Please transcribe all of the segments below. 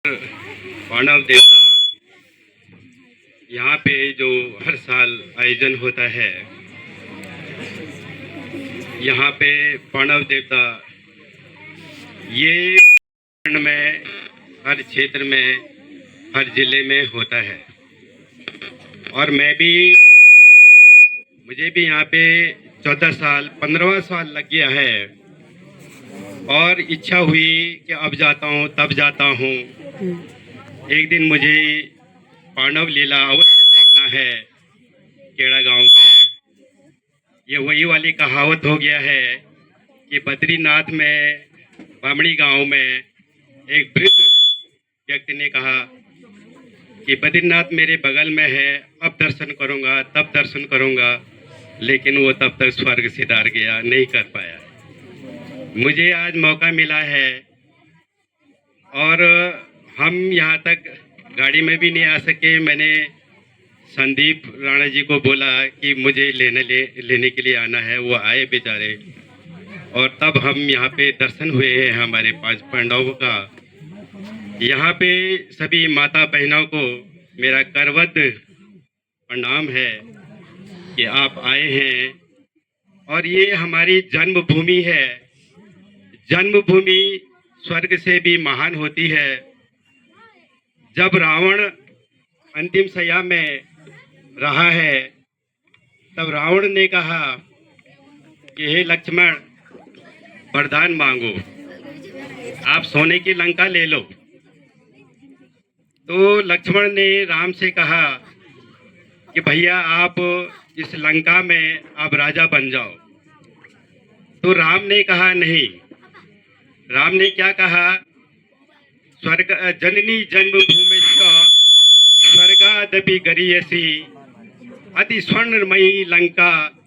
पांडव देवता यहाँ पे जो हर साल आयोजन होता है, यहाँ पे पांडव देवता ये में हर क्षेत्र में हर जिले में होता है। और मुझे भी यहाँ पे 14 साल 15वां साल लग गया है और इच्छा हुई कि अब जाता हूँ तब जाता हूँ। एक दिन मुझे पांडव लीला अवश्य देखना है केड़ा गांव में। ये वही वाली कहावत हो गया है कि बद्रीनाथ में बामणी गांव में एक वृद्ध व्यक्ति ने कहा कि बद्रीनाथ मेरे बगल में है, अब दर्शन करूंगा तब दर्शन करूंगा, लेकिन वो तब तक स्वर्ग सिधार गया, नहीं कर पाया। मुझे आज मौका मिला है और हम यहाँ तक गाड़ी में भी नहीं आ सके। मैंने संदीप राणा जी को बोला कि मुझे लेने के लिए आना है, वो आए बेचारे और तब हम यहाँ पे दर्शन हुए हैं हमारे 5 पांडवों का। यहाँ पे सभी माता बहनों को मेरा करवद प्रणाम है कि आप आए हैं। और ये हमारी जन्मभूमि है। जन्मभूमि स्वर्ग से भी महान होती है। जब रावण अंतिम सया में रहा है तब रावण ने कहा कि हे लक्ष्मण, वरदान मांगो, आप सोने की लंका ले लो। तो लक्ष्मण ने राम से कहा कि भैया आप इस लंका में आप राजा बन जाओ। तो राम ने कहा नहीं। राम ने क्या कहा? स्वर्ग जननी जन्मभूमिश्च स्वर्गादपि गरीयसी अति स्वर्णमयी लंका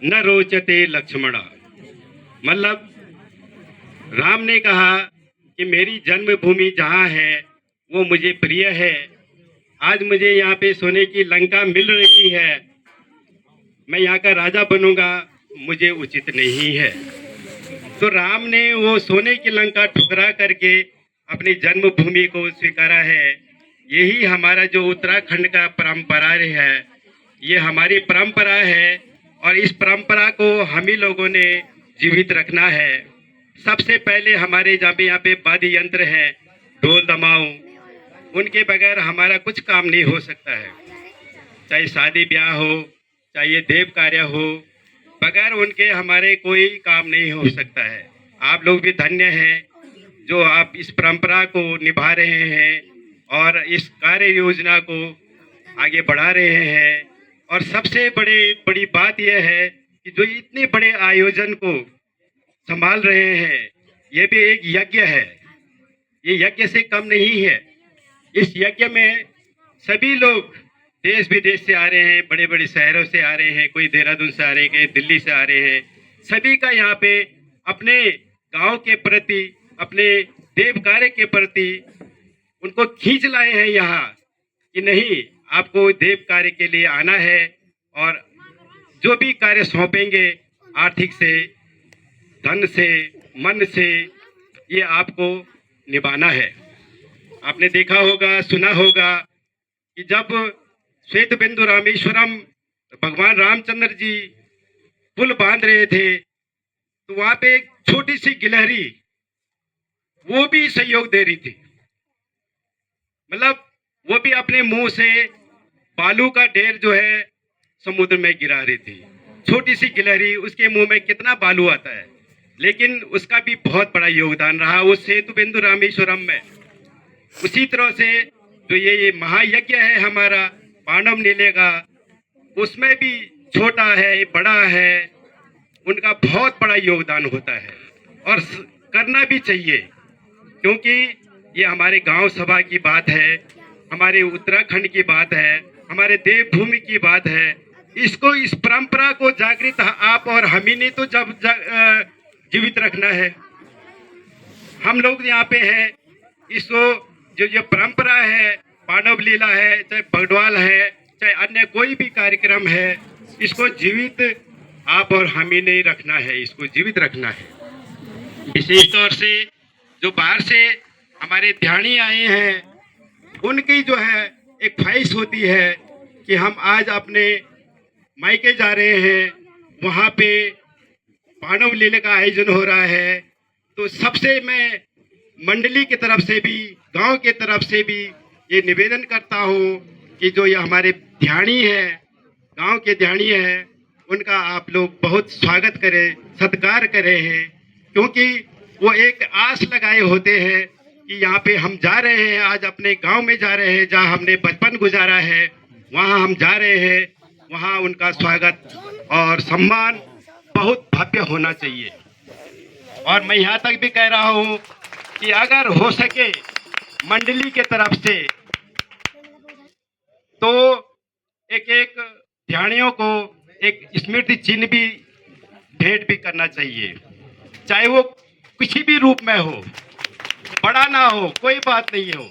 न रोचते लक्ष्मण। मतलब राम ने कहा कि मेरी जन्मभूमि जहाँ है वो मुझे प्रिय है। आज मुझे यहाँ पे सोने की लंका मिल रही है, मैं यहाँ का राजा बनूंगा, मुझे उचित नहीं है। तो राम ने वो सोने की लंका ठुकरा करके अपनी जन्मभूमि को स्वीकारा है। यही हमारा जो उत्तराखंड का परंपरा है, ये हमारी परंपरा है और इस परंपरा को हम ही लोगों ने जीवित रखना है। सबसे पहले हमारे जहाँ पे यहाँ पे वाद्य यंत्र है, ढोल दमाऊ, उनके बगैर हमारा कुछ काम नहीं हो सकता है। चाहे शादी ब्याह हो, चाहे ये देव कार्य हो, बगैर उनके हमारे कोई काम नहीं हो सकता है। आप लोग भी धन्य हैं जो आप इस परंपरा को निभा रहे हैं और इस कार्य योजना को आगे बढ़ा रहे हैं। और सबसे बड़ी बात यह है कि जो इतने बड़े आयोजन को संभाल रहे हैं, ये भी एक यज्ञ है। ये यज्ञ से कम नहीं है। इस यज्ञ में सभी लोग देश विदेश से आ रहे हैं, बड़े बड़े शहरों से आ रहे हैं, कोई देहरादून से आ रहे हैं, दिल्ली से आ रहे हैं। सभी का यहाँ पे अपने गांव के प्रति, अपने देव कार्य के प्रति उनको खींच लाए हैं यहाँ कि नहीं, आपको देव कार्य के लिए आना है और जो भी कार्य सौंपेंगे आर्थिक से, धन से, मन से, ये आपको निभाना है। आपने देखा होगा, सुना होगा कि जब श्वेत बिंदु रामेश्वरम भगवान रामचंद्र जी पुल बांध रहे थे तो वहां पे एक छोटी सी गिलहरी वो भी सहयोग दे रही थी। मतलब वो भी अपने मुंह से बालू का ढेर जो है समुद्र में गिरा रही थी। छोटी सी गिलहरी, उसके मुंह में कितना बालू आता है, लेकिन उसका भी बहुत बड़ा योगदान रहा उस सेतु बिंदु रामेश्वरम में। उसी तरह से जो ये महायज्ञ है हमारा पांडव लीले का, उसमें भी छोटा है बड़ा है, उनका बहुत बड़ा योगदान होता है और करना भी चाहिए, क्योंकि ये हमारे गांव सभा की बात है, हमारे उत्तराखंड की बात है, हमारे देवभूमि की बात है। इसको, इस परंपरा को जागृत आप और हम ही ने तो जब जीवित रखना है। हम लोग यहाँ पे हैं, इसको जो ये परंपरा है, पांडव लीला है, चाहे बगडवाल है, चाहे अन्य कोई भी कार्यक्रम है, इसको जीवित आप और हम ही ने रखना है, इसको जीवित रखना है। विशेष तौर से जो बाहर से हमारे ध्यानी आए हैं, उनकी जो है एक ख्वाहिश होती है कि हम आज अपने मायके जा रहे हैं, वहाँ पे मानव लीला का आयोजन हो रहा है। तो सबसे मैं मंडली की तरफ से भी, गांव की तरफ से भी ये निवेदन करता हूँ कि जो ये हमारे ध्यानी है, गांव के ध्यानी है, उनका आप लोग बहुत स्वागत करें, सत्कार करें हैं, क्योंकि वो एक आस लगाए होते हैं कि यहाँ पे हम जा रहे हैं, आज अपने गांव में जा रहे हैं, जहाँ हमने बचपन गुजारा है, वहाँ हम जा रहे हैं, वहाँ उनका स्वागत और सम्मान बहुत भव्य होना चाहिए। और मैं यहाँ तक भी कह रहा हूँ कि अगर हो सके मंडली के तरफ से तो एक एक ध्यानियों को एक स्मृति चिन्ह भी भेंट भी करना चाहिए, चाहे वो किसी भी रूप में हो, बड़ा ना हो, कोई बात नहीं हो,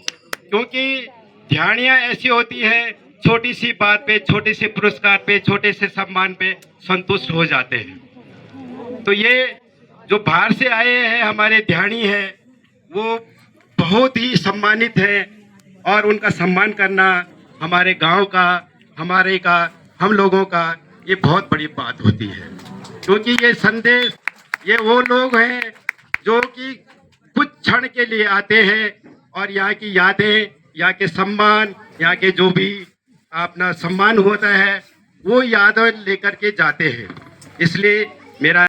क्योंकि ध्यानियाँ ऐसी होती है, छोटी सी बात पे, छोटे से पुरस्कार पे, छोटे से सम्मान पे संतुष्ट हो जाते हैं। तो ये जो बाहर से आए हैं हमारे ध्यानी हैं, वो बहुत ही सम्मानित है और उनका सम्मान करना हमारे गांव का, हमारे का, हम लोगों का ये बहुत बड़ी बात होती है। क्योंकि ये संदेश, ये वो लोग हैं जो कि कुछ क्षण के लिए आते हैं और यहाँ की यादें, यहाँ के सम्मान, यहाँ के जो भी अपना सम्मान होता है वो यादें लेकर के जाते हैं। इसलिए मेरा